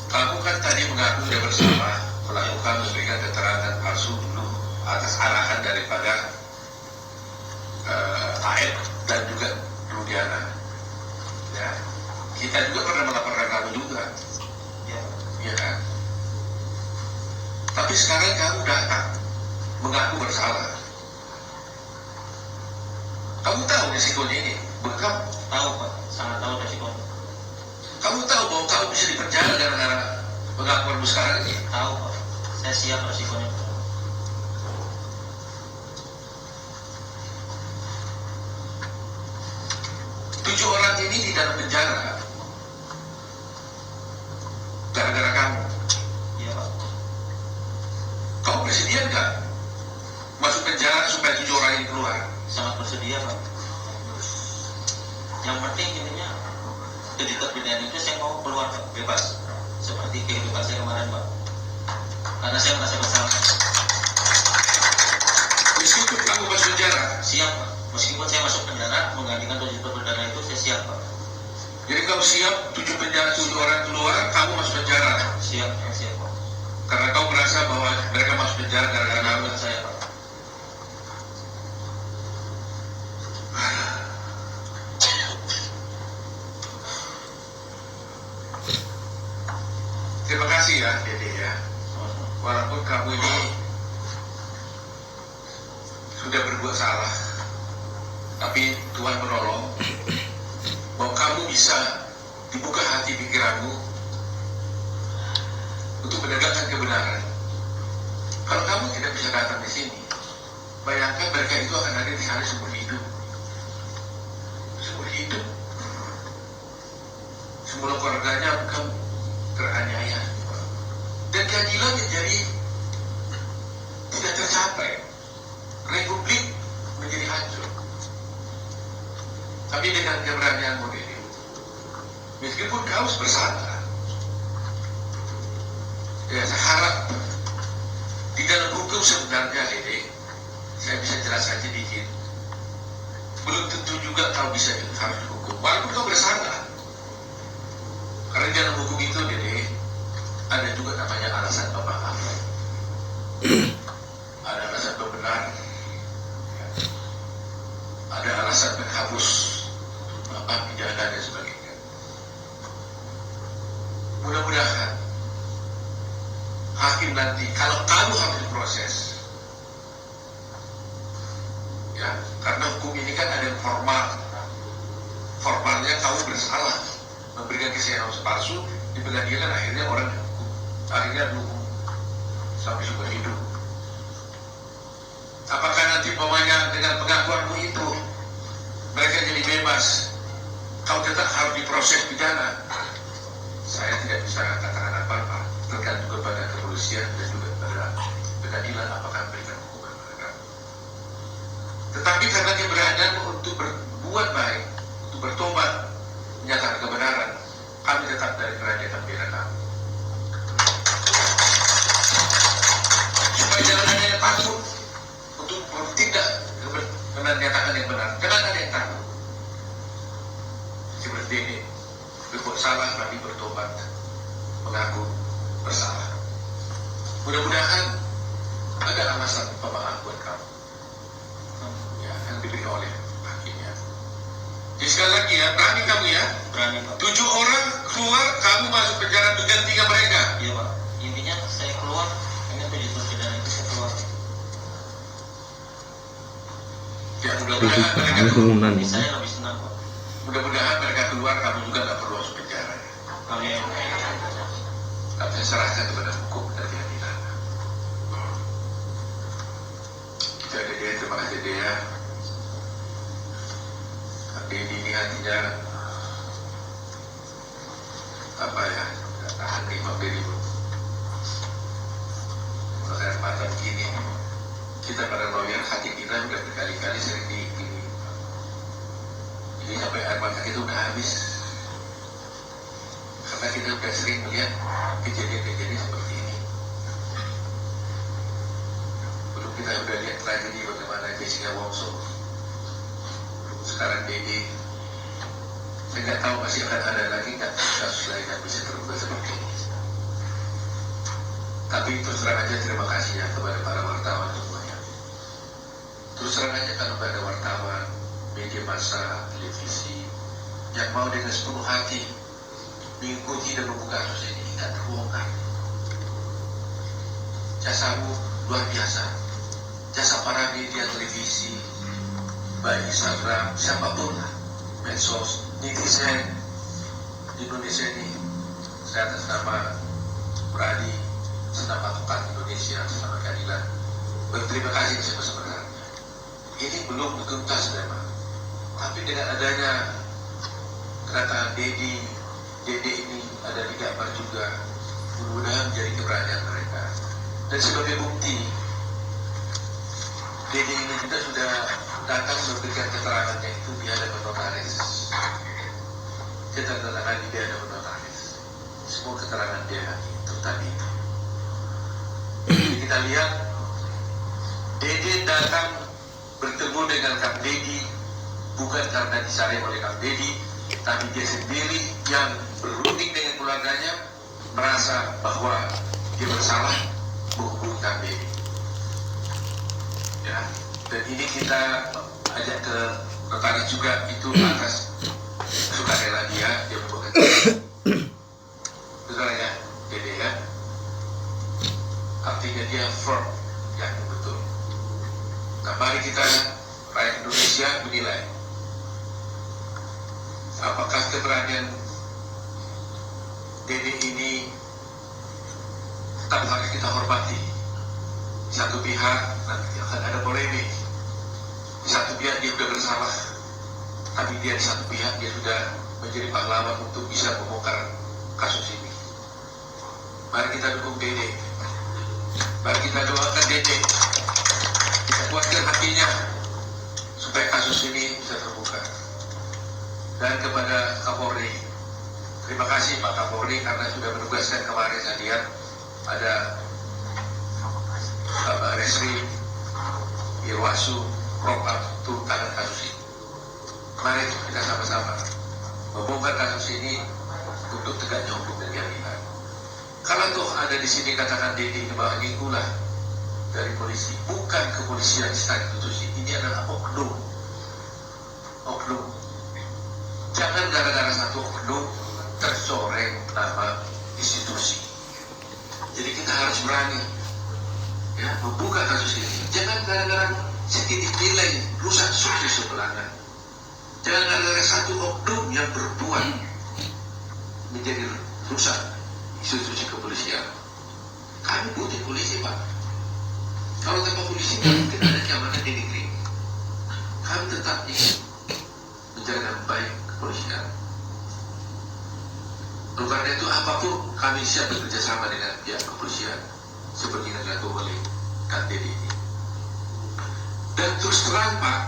[SPEAKER 1] kamu kan tadi mengaku sudah bersama melakukan memberikan keterangan palsu dulu atas arahan daripada Aep dan juga Rudiana. Ya, kita juga pernah melaporkan kamu juga,
[SPEAKER 2] ya,
[SPEAKER 1] ya kan? Tapi sekarang kamu datang mengaku bersalah. Kamu tahu resikonya ini buat kamu.
[SPEAKER 2] Tahu Pak, sangat tahu resikonya.
[SPEAKER 1] Kamu tahu bahwa kamu bisa dipenjara gara-gara pengakuanmu sekarang ini.
[SPEAKER 2] Tahu Pak, saya siap resikonya.
[SPEAKER 1] 7 orang ini di dalam penjara gara-gara kamu.
[SPEAKER 2] Iya Pak.
[SPEAKER 1] Kamu bersedia nggak masuk penjara supaya 7 orang ini keluar?
[SPEAKER 2] Sangat bersedia Pak. Yang penting intinya ketika perbedaan itu saya mau keluar Pak, bebas seperti kehidupan saya kemarin Pak, karena saya merasa bersalah.
[SPEAKER 1] Meskipun kamu masuk penjara,
[SPEAKER 2] Siap Pak, meskipun saya masuk penjara menggantikan 7 perdana itu saya siap Pak.
[SPEAKER 1] jadi kamu siap 7 orang keluar, kamu masuk penjara
[SPEAKER 2] Siap Pak.
[SPEAKER 1] karena kamu merasa bahwa mereka masuk penjara gara-gara kamu.
[SPEAKER 2] Karena saya Pak.
[SPEAKER 1] Terima kasih ya Dede ya, walaupun kamu ini sudah berbuat salah, tapi Tuhan menolong bahwa kamu bisa dibuka hati pikiranmu untuk menegakkan kebenaran. Kalau kamu tidak bisa datang di sini, bayangkan mereka itu akan ada di sana seumur hidup. Seumur hidup. Semua keluarganya bukan teraniaya. Dan keadilannya jadi tidak tercapai. Republik menjadi hancur. Tapi dengan keberanianmu ini, meskipun kau bersalah, ya saya harap di dalam hukum sebenarnya Dede, saya bisa jelaskan sedikit. Belum tentu juga kau bisa harus dihukum, walaupun kau bersalah. Karena di dalam hukum itu Dede, ada juga namanya alasan pemaaf. Ada alasan pembenar. Ada alasan menghapus pidana dan sebagainya. Mudah-mudahan hakim nanti, kalau kamu harus diproses, ya, karena hukum ini kan ada yang formal. Formalnya kamu bersalah, memberikan kesaksian palsu di pengadilan, akhirnya orang dihukum, akhirnya dihukum sampai seumur hidup. Apakah nanti pemanya dengan pengakuanmu itu mereka jadi bebas, kau tetap harus diproses pidana? Saya tidak bisa katakan apa-apa, tergantung kepada kepolisian dan juga kepada pengadilan apakah memberikan hukuman mereka. Tetapi karena keberanian untuk berbuat baik, untuk bertobat, menyatakan kebenaran, kami tetap dari kerajaan membela kami. Supaya jangan ada yang takut untuk bertindak menyatakan yang benar. Jangan ada yang takut. Seperti ini, berbuat salah tapi bertobat, mengaku bersalah. Mudah-mudahan ada alasan pemaaf buat kamu, ya, yang diberi oleh hakimnya. Jadi sekali lagi ya, berani kamu ya.
[SPEAKER 2] Berani Pak.
[SPEAKER 1] 7 orang keluar, kamu masuk penjara menggantikan mereka.
[SPEAKER 2] Iya Pak. Intinya saya keluar, ini 7 perdana itu saya keluar.
[SPEAKER 1] Ya, mudah-mudahan mereka keluar.
[SPEAKER 3] Bangunan.
[SPEAKER 2] Jadi saya lebih senang Pak.
[SPEAKER 1] Mudah-mudahan mereka keluar, kamu juga nggak perlu masuk penjara.
[SPEAKER 2] Amin.
[SPEAKER 1] Kami saya serahkan kepada hukum dan keadilan. Itu ada dia, terima kasih dia. Tapi ini hatinya apa ya? Nggak tahan nih memberi bu. Kalau air mata begini, kita pada lawyer hati kita udah berkali-kali sering digini. Jadi sampai air mata kita udah habis. Karena kita udah sering melihat kejadian-kejadian seperti ini. Belum kita udah lihat tragedi bagaimana Jessica Wongso. Sekarang Dedi. Saya nggak tahu masih akan ada lagi nggak kasus lain yang bisa terungkap seperti ini. Tapi terus terang aja terima kasih ya kepada para wartawan semuanya. Terus terang aja kalau ada wartawan, media massa, televisi yang mau dengan sepenuh hati mengikuti dan membuka kasus ini, tidak terbongkar. Jasamu luar biasa. Jasa para media televisi, baik Instagram, siapapun lah, medsos, netizen di Indonesia ini, saya atas nama Brady, senam advokat Indonesia, senam keadilan, berterima kasih sebenarnya. Ini belum tuntas memang, tapi dengan adanya kedatangan Dede ini ada di gambar juga, mudah-mudahan menjadi keberanian mereka. Dan sebagai bukti, Dede ini juga sudah datang memberikan keterangannya itu di hadapan notaris. Kita tandatangan di hadapan notaris. Semua keterangan dia itu tadi. Jadi kita lihat, Dede datang bertemu dengan Kang Deddy bukan karena disaring oleh Kang Deddy, tapi dia sendiri yang berunding dengan keluarganya, merasa bahwa dia bersalah menghubungi Kang Deddy. Ya, dan ini kita ajak ke notaris juga, itu atas sukarela dia membuat betul ya, Dede ya. Artinya dia firm, ya betul. Nah, mari kita rakyat Indonesia menilai apakah keberanian Dede ini tetap harus kita hormati. Di satu pihak nanti akan ada polemik, di satu pihak dia sudah bersalah, tapi dia di satu pihak dia sudah menjadi pahlawan untuk bisa membongkar kasus ini. Mari kita dukung Dede, mari kita doakan Dede, kita kuatkan hatinya supaya kasus ini bisa terbuka. Dan kepada Kapolri, terima kasih Pak Kapolri karena sudah menugaskan kemarin saya lihat ada Bapak Resri, Irwasu, Propam untuk tangan kasus ini. Mari kita sama-sama membongkar kasus ini untuk tegaknya hukum dan keadilan. Kalau toh ada di sini katakan Deddy bahwa itulah dari polisi, bukan kepolisian secara institusi, ini adalah oknum. Oknum. Jangan gara-gara satu oknum tercoreng nama institusi. Jadi kita harus berani ya membuka kasus ini. Jangan gara-gara sedikit nilai rusak sukses sebelahnya. Jangan gara-gara satu oknum yang berbuat menjadi rusak institusi kepolisian. Kami butuh polisi Pak. Kalau tanpa polisi tidak mungkin ada keamanan di negeri. Kami tetap ingin menjaga baik kepolisian. Oleh karena itu apapun kami siap bekerja sama dengan pihak kepolisian seperti yang dilakukan oleh Kang Deddy ini. Dan terus terang Pak,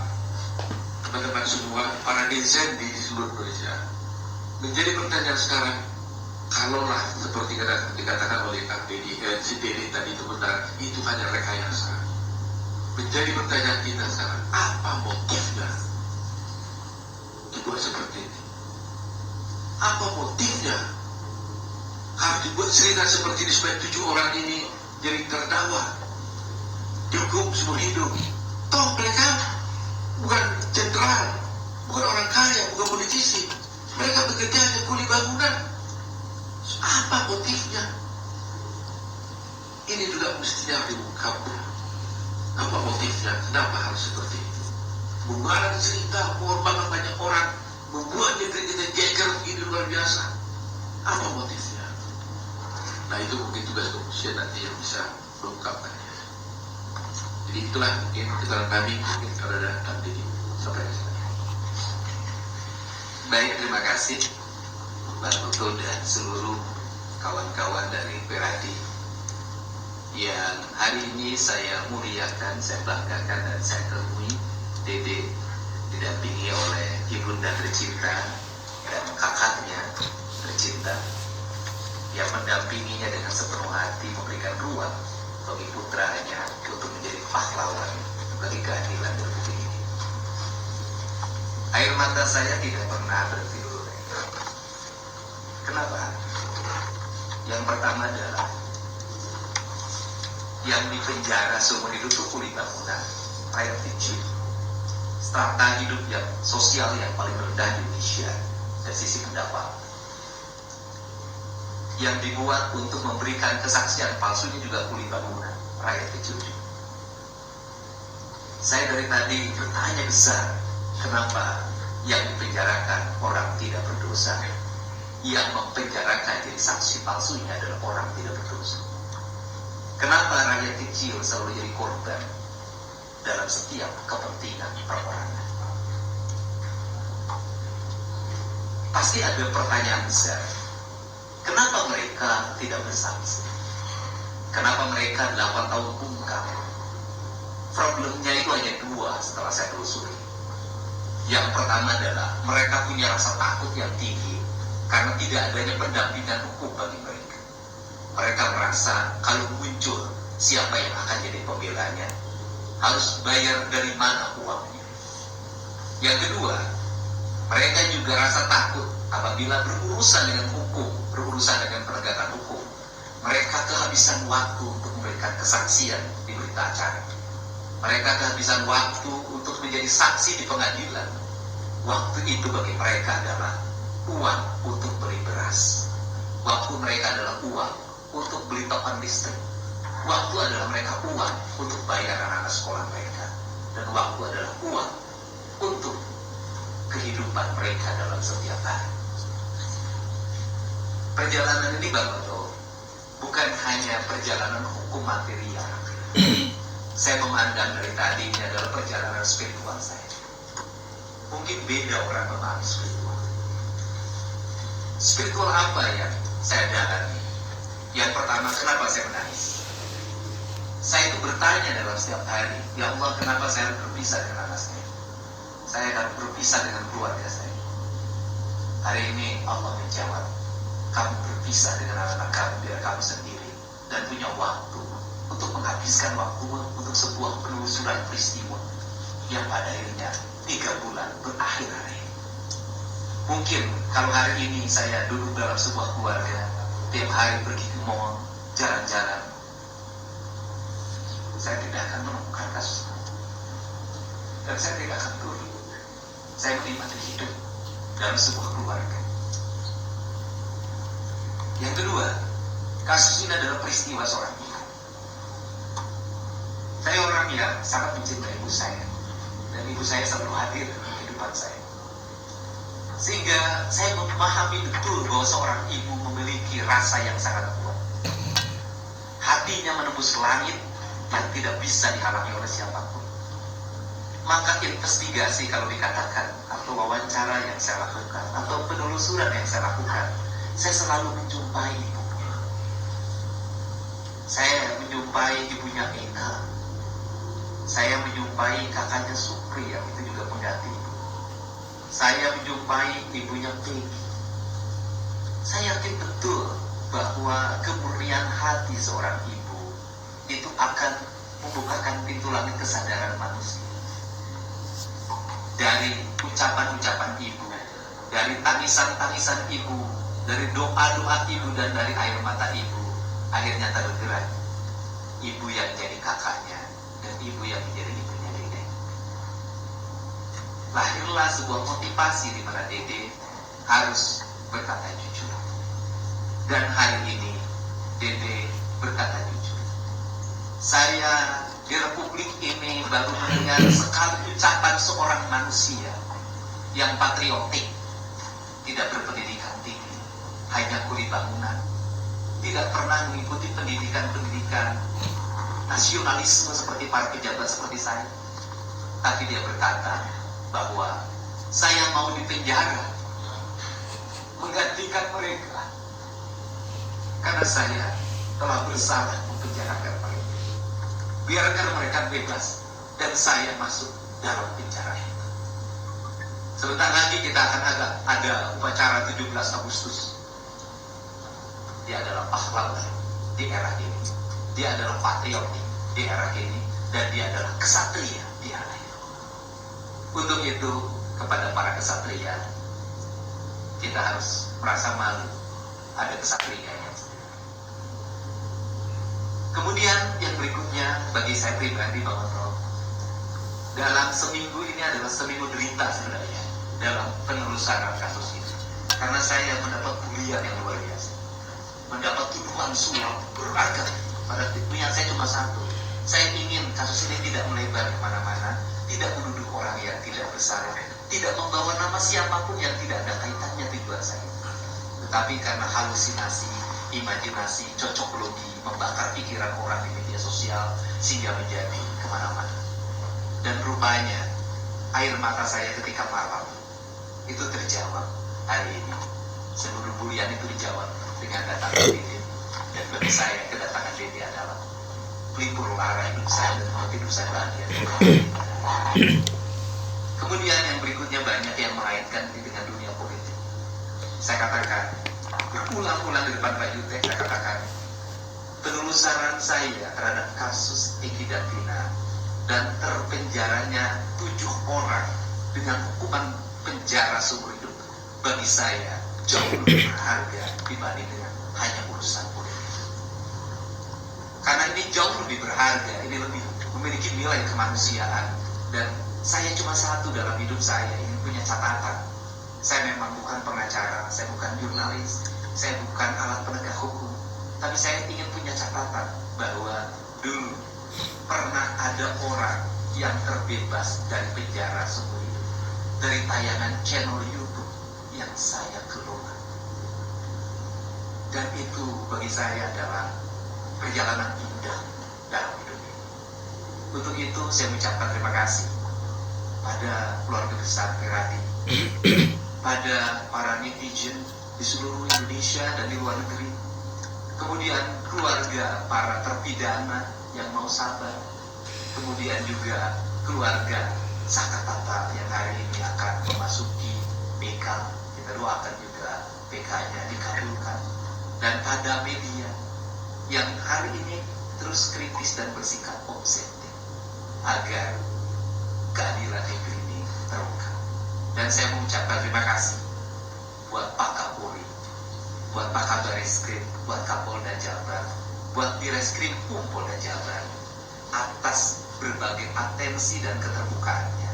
[SPEAKER 1] teman-teman semua, para netizen di seluruh Indonesia, menjadi pertanyaan sekarang, kalaulah seperti dikatakan oleh Kang Deddy, si Deddy tadi itu benar, itu hanya rekayasa. Menjadi pertanyaan kita sekarang, apa motifnya dibuat seperti ini? Apa motifnya harus dibuat cerita seperti ini supaya 7 orang ini jadi terdakwa, dihukum seumur hidup? Toh mereka bukan jenderal, bukan orang kaya, bukan politisi. Mereka bekerja di kuli bangunan. Apa motifnya? Ini juga mestinya diungkap. Apa motifnya? Kenapa harus seperti itu? Mengarang cerita, mengorbankan banyak orang, membuat negeri kita geger begini luar biasa. Apa motifnya? Nah itu mungkin tugas kepolisian nanti yang bisa mengungkapkannya. Jadi itulah mungkin keterangan kami, mungkin kalau ada Kang Deddy sampai ke sana.
[SPEAKER 5] Baik, terima kasih Pak Putu dan seluruh kawan-kawan dari Peradi yang hari ini saya muliakan, saya banggakan dan saya temui Dede didampingi oleh ibunda tercinta dan kakaknya tercinta yang mendampinginya dengan sepenuh hati, memberikan ruang bagi putranya untuk menjadi pahlawan bagi keadilan republik ini. Air mata saya tidak pernah berhenti dulu. Kenapa? Yang pertama adalah yang dipenjara seumur hidup itu kuli bangunan, rakyat kecil, strata hidup yang sosial yang paling rendah di Indonesia dari sisi pendapatan. Yang dibuat untuk memberikan kesaksian palsunya juga kuli bangunan, rakyat kecil juga. Saya dari tadi bertanya besar, Kenapa yang dipenjarakan orang tidak berdosa, yang mempenjarakan jadi saksi palsunya adalah orang tidak berdosa? Kenapa rakyat kecil selalu jadi korban dalam setiap kepentingan perorangan? Pasti ada pertanyaan besar. Kenapa mereka tidak bersaksi? Kenapa mereka 8 tahun bungkam? Problemnya itu hanya 2 setelah saya telusuri. Yang pertama adalah mereka punya rasa takut yang tinggi karena tidak adanya pendampingan hukum bagi mereka. Mereka merasa kalau muncul siapa yang akan jadi pembelanya, harus bayar dari mana uangnya. Yang kedua, mereka juga rasa takut apabila berurusan dengan hukum, berurusan dengan penegakan hukum. Mereka kehabisan waktu untuk memberikan kesaksian di berita acara. Mereka kehabisan waktu untuk menjadi saksi di pengadilan. Waktu itu bagi mereka adalah uang untuk beli beras. Waktu mereka adalah uang untuk beli token listrik. Waktu adalah mereka uang untuk bayar anak-anak sekolah mereka. Dan waktu adalah uang untuk kehidupan mereka dalam setiap hari. Perjalanan ini Bang Oto bukan hanya perjalanan hukum material. Saya memandang dari tadi ini adalah perjalanan spiritual saya. Mungkin beda orang memahami spiritual. Spiritual apa yang saya dalami? Yang pertama, kenapa saya menangis? Saya itu bertanya dalam setiap hari, ya Allah, kenapa saya harus berpisah dengan anak saya? Saya harus berpisah dengan keluarga saya. Hari ini Allah menjawab, kamu berpisah dengan anak-anak kamu biar kamu sendiri dan punya waktu untuk menghabiskan waktu untuk sebuah penelusuran peristiwa yang pada akhirnya 3 bulan berakhir hari ini. Mungkin kalau hari ini saya duduk dalam sebuah keluarga, tiap hari pergi ke mall, jalan-jalan, saya tidak akan menemukan kasus dan saya tidak akan turun. Saya menikmati hidup dalam sebuah keluarga. Yang kedua, kasus ini adalah peristiwa seorang ibu. Saya orang yang sangat mencintai ibu saya, dan ibu saya selalu hadir dalam kehidupan saya. Sehingga saya memahami betul bahwa seorang ibu memiliki rasa yang sangat kuat. Hatinya menembus langit yang tidak bisa dihalangi oleh siapapun. Maka investigasi kalau dikatakan, atau wawancara yang saya lakukan, atau penelusuran yang saya lakukan, saya selalu menjumpai ibunya. Saya menjumpai ibunya Eka. Saya menjumpai kakaknya Supri yang itu juga pengganti ibu. Saya menjumpai ibunya Peggy. Saya yakin betul bahwa kemurnian hati seorang ibu itu akan membukakan pintu langit kesadaran manusia. Dari ucapan-ucapan ibu, dari tangisan-tangisan ibu, dari doa-doa ibu dan dari air mata ibu, akhirnya tergerak ibu yang jadi kakaknya dan ibu yang menjadi ibunya Dede. Lahirlah sebuah motivasi di mana Dede harus berkata jujur. Dan hari ini Dede berkata jujur. Saya di Republik ini baru mendengar sekali ucapan seorang manusia yang patriotik, tidak berpendidikan tinggi, hanya kuli bangunan, tidak pernah mengikuti pendidikan nasionalisme seperti para pejabat seperti saya. Tapi dia berkata bahwa saya mau dipenjara menggantikan mereka karena saya telah bersalah mempenjarakan mereka. Biarkan mereka bebas dan saya masuk dalam penjara itu. Sebentar lagi kita akan ada upacara 17 Agustus. Dia adalah pahlawan di era ini. Dia adalah patriotik di era ini. Dan dia adalah kesatria di era ini. Untuk itu, kepada para kesatria, kita harus merasa malu ada kesatrianya. Kemudian yang berikutnya bagi saya pribadi Bang Oto, dalam seminggu ini adalah seminggu derita sebenarnya dalam penelusuran kasus ini. Karena saya mendapat bulian yang luar biasa, mendapat tuduhan suap beragam. Pada niat saya cuma satu, saya ingin kasus ini tidak melebar kemana-mana, tidak menuduh orang yang tidak bersalah, tidak membawa nama siapapun yang tidak ada kaitannya tujuan saya. Tetapi karena halusinasi, imajinasi, cocokologi membakar pikiran orang di media sosial sehingga menjadi kemana-mana. Dan rupanya air mata saya ketika malam itu terjawab hari ini. Seluruh bulian itu dijawab dengan datangnya Dede. Dan bagi saya kedatangan Dede adalah pelipur lara hidup saya dan membuat hidup saya bahagia. Kemudian yang berikutnya banyak yang mengaitkan dengan dunia politik. Saya katakan berulang-ulang di depan Pak Yutek, saya katakan penelusuran saya terhadap kasus Eki dan Vina dan terpenjaranya 7 orang dengan hukuman penjara seumur hidup bagi saya jauh lebih berharga dibanding dengan hanya urusan politik. Karena ini jauh lebih berharga, ini lebih memiliki nilai kemanusiaan. Dan saya cuma satu dalam hidup saya ingin punya catatan. Saya memang bukan pengacara, saya bukan jurnalis, saya bukan alat penegak hukum, tapi saya ingin punya catatan bahwa dulu pernah ada orang yang terbebas dari penjara seumur hidup dari tayangan channel YouTube yang saya kelola. Dan itu bagi saya adalah perjalanan indah dalam hidup ini. Untuk itu saya mengucapkan terima kasih pada keluarga besar Peradi, pada para netizen di seluruh Indonesia dan di luar negeri, kemudian keluarga para terpidana yang mau sabar, kemudian juga keluarga Sakatata yang hari ini akan memasuki PK. Kita doakan juga PK-nya dikabulkan. Dan pada media yang hari ini terus kritis dan bersikap objektif agar keadilan negeri ini terungkap. Dan saya mengucapkan terima kasih buat Pak Kapolri, buat Pak Kabar Eskrim, buat Kapolda Jabar, buat Direskrim Polda Jabar atas berbagai atensi dan keterbukaannya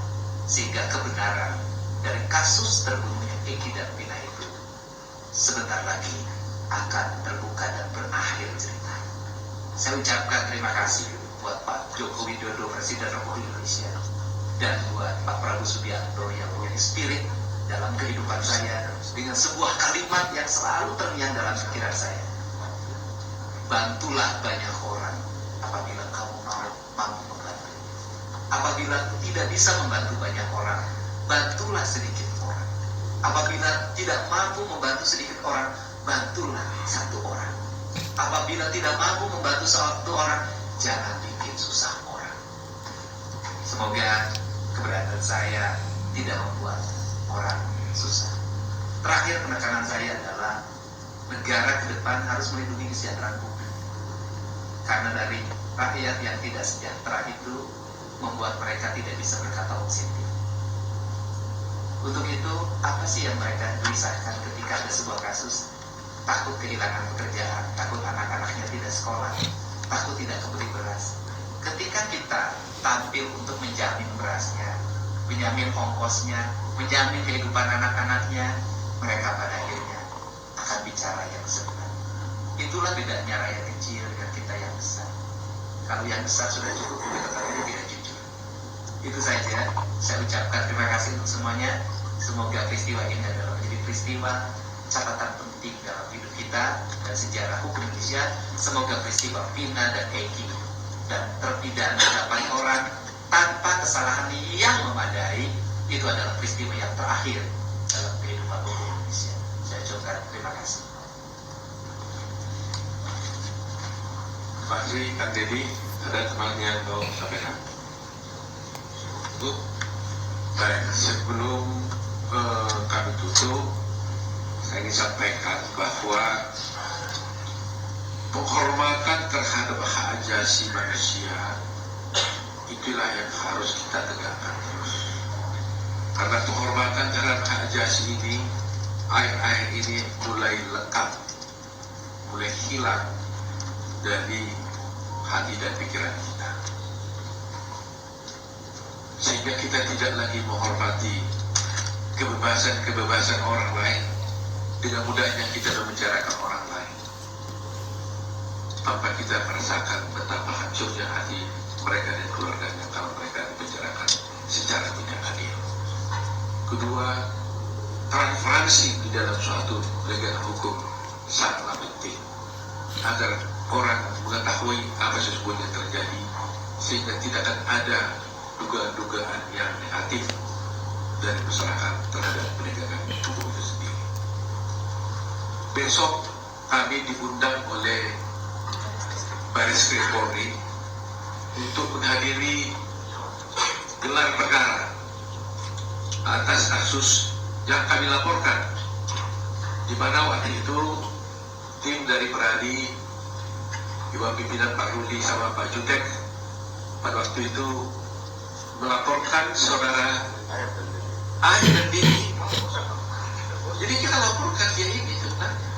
[SPEAKER 5] sehingga kebenaran dari kasus terbunuhnya Eki dan Vina itu sebentar lagi akan terbuka dan berakhir cerita. Saya ucapkan terima kasih buat Pak Joko Widodo, Presiden Republik Indonesia, dan buat Pak Prabowo Subianto yang punya spirit dalam kehidupan saya dengan sebuah kalimat yang selalu terngiang dalam pikiran saya. Bantulah banyak orang apabila kamu mampu membantu. Apabila tidak bisa membantu banyak orang, bantulah sedikit orang. Apabila tidak mampu membantu sedikit orang, bantulah satu orang. Apabila tidak mampu membantu satu orang, jangan bikin susah orang. Semoga keberadaan saya tidak membuat orang susah. Terakhir penekanan saya adalah negara ke depan harus melindungi kesejahteraan publik. Karena dari rakyat yang tidak sejahtera itu membuat mereka tidak bisa berkata objektif. Untuk itu, apa sih yang mereka gelisahkan ketika ada sebuah kasus? Takut kehilangan pekerjaan, takut anak-anaknya tidak sekolah, takut tidak kebeli beras. Ketika kita tampil untuk menjamin berasnya, menjamin ongkosnya, menjamin kehidupan anak-anaknya, mereka pada akhirnya akan bicara yang sebenarnya. Itulah bedanya rakyat kecil dengan kita yang besar. Kalau yang besar sudah cukup, kita tetapi tidak jujur. Itu saja. Saya ucapkan terima kasih untuk semuanya. Semoga peristiwa ini adalah menjadi peristiwa catatan penting dalam hidup kita dan sejarah hukum Indonesia. Semoga peristiwa Vina dan Eki dan terpidana 8 orang tanpa kesalahan yang memadai itu adalah peristiwa yang terakhir dalam kehidupan hukum Indonesia. Saya ucapkan terima kasih.
[SPEAKER 1] Pak Sri, Kang Dedi, ada temannya yang mau sampaikan? Baik, sebelum kami tutup, saya ingin sampaikan bahwa penghormatan terhadap hak asasi manusia itulah yang harus kita tegakkan terus. Karena penghormatan terhadap hak asasi ini, air-air ini mulai lekang, mulai hilang dari hati dan pikiran kita. Sehingga kita tidak lagi menghormati kebebasan orang lain. Dengan mudahnya kita memenjarakan orang lain tanpa kita merasakan betapa hancurnya hati mereka dan keluarganya kalau mereka dipenjarakan Kedua, transparansi di dalam suatu negara hukum sangatlah penting agar orang mengetahui apa sesungguhnya terjadi, sehingga tidak akan ada dugaan-dugaan yang negatif dari masyarakat terhadap penegakan hukum itu sendiri. Besok kami diundang oleh Baris Krim Polri untuk menghadiri gelar perkara atas kasus yang kami laporkan, di mana waktu itu tim dari Peradi di bawah pimpinan Pak Rudi sama Pak Jutek pada waktu itu melaporkan saudara Ayah dan Dini. Jadi kita laporkan dia ini sebenarnya.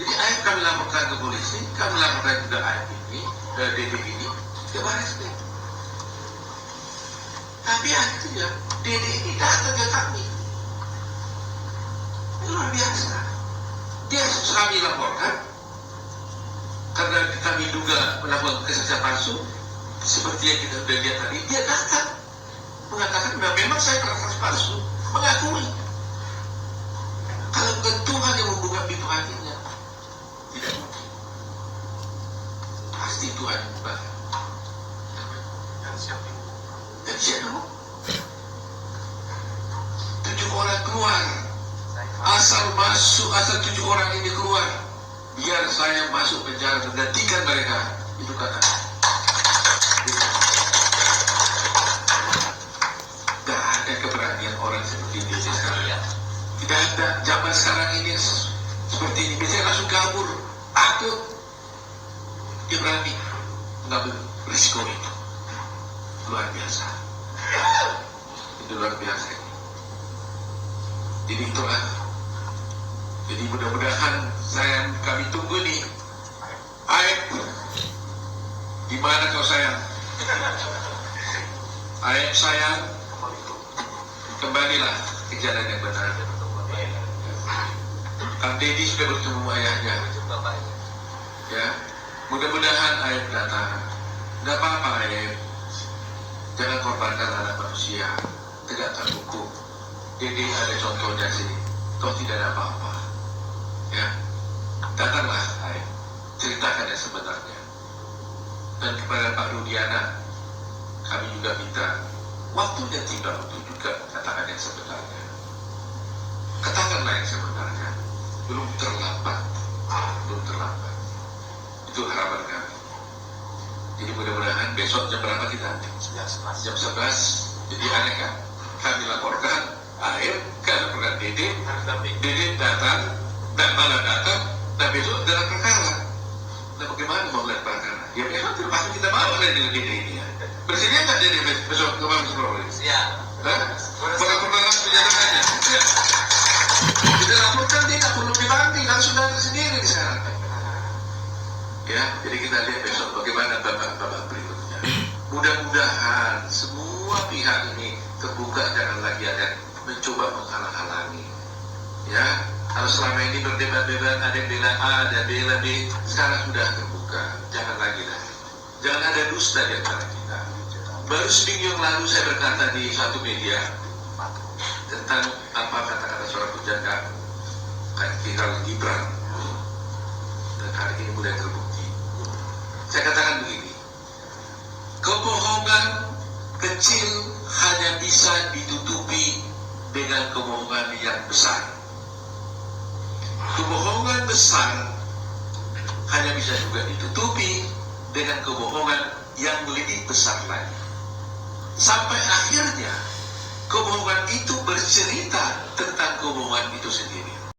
[SPEAKER 1] Jadi Ayah kami laporkan ke polisi, kami laporkan juga Ayah ini, Dede ini, ke Baris Krim. Tapi akhirnya Dede ini datang ke kami. Ini luar biasa. Dia kami laporkan karena kami duga melakukan kesaksian palsu seperti yang kita sudah lihat tadi. Dia datang mengatakan bahwa memang saya kesaksian palsu, mengakui. Kalau bukan Tuhan yang membuka pintu hatinya, tidak mungkin. Pasti Tuhan yang membuka. Dan siapa? 7 orang keluar. Asal 7 orang ini keluar, biar saya masuk penjara menggantikan mereka. Itu kata. Tidak ada keberanian orang seperti ini sekarang. Tidak ada. Zaman sekarang ini seperti ini. Biasanya langsung kabur, takut. Dia berani mengambil risiko itu. Luar biasa. Itu luar biasa. Jadi itulah. Jadi mudah-mudahan kami tunggu nih. Aib, di mana kau sayang? Aib sayang, kembalilah ke jalan yang benar. Kang Deddy sudah bertemu ayahnya. Ya, mudah-mudahan Aib datang. Tidak apa-apa Aib. Jangan korbankan anak manusia. Tegakkan hukum. Deddy ada contohnya sih. Kau tidak ada apa-apa. Ya, datanglah, Aib. Ceritakan yang sebenarnya. Dan kepada Pak Rudiana, kami juga minta waktunya tiba untuk juga katakan yang sebenarnya. Katakanlah yang sebenarnya. Belum terlambat. Belum terlambat. Itu harapan kami. Jadi mudah-mudahan besok jam berapa kita? Jam 11. Jadi aneh kan? Kami laporkan Aib, kami laporkan Dede. Dede datang, dan malah datang, dan besok dalam perkara. Nah bagaimana mau melihat perkara? Ya besok terpaksa kita bawa dari Dede ini ya. Bersedia nggak Dede besok ke Mabes Polri? Siap. Perkara penjelasannya. Kita laporkan dia tak perlu dibanting, langsung datang sendiri di sana. Ya, jadi kita lihat besok bagaimana babak berikutnya. Mudah-mudahan semua pihak ini terbuka, jangan lagi ada mencoba menghalang-halangi. Ya, kalau selama ini berdebat-debat, ada yang bela A dan bela B, sekarang sudah terbuka. Jangan lagi lah. Jangan ada dusta di antara kita. Baru seminggu yang lalu saya berkata di satu media tentang apa kata-kata seorang penjaga viral Gibran, dan hari ini mulai terbukti. Saya katakan begini, kebohongan kecil hanya bisa ditutupi dengan kebohongan yang besar. Kebohongan besar hanya bisa juga ditutupi dengan kebohongan yang lebih besar lagi. Sampai akhirnya kebohongan itu bercerita tentang kebohongan itu sendiri.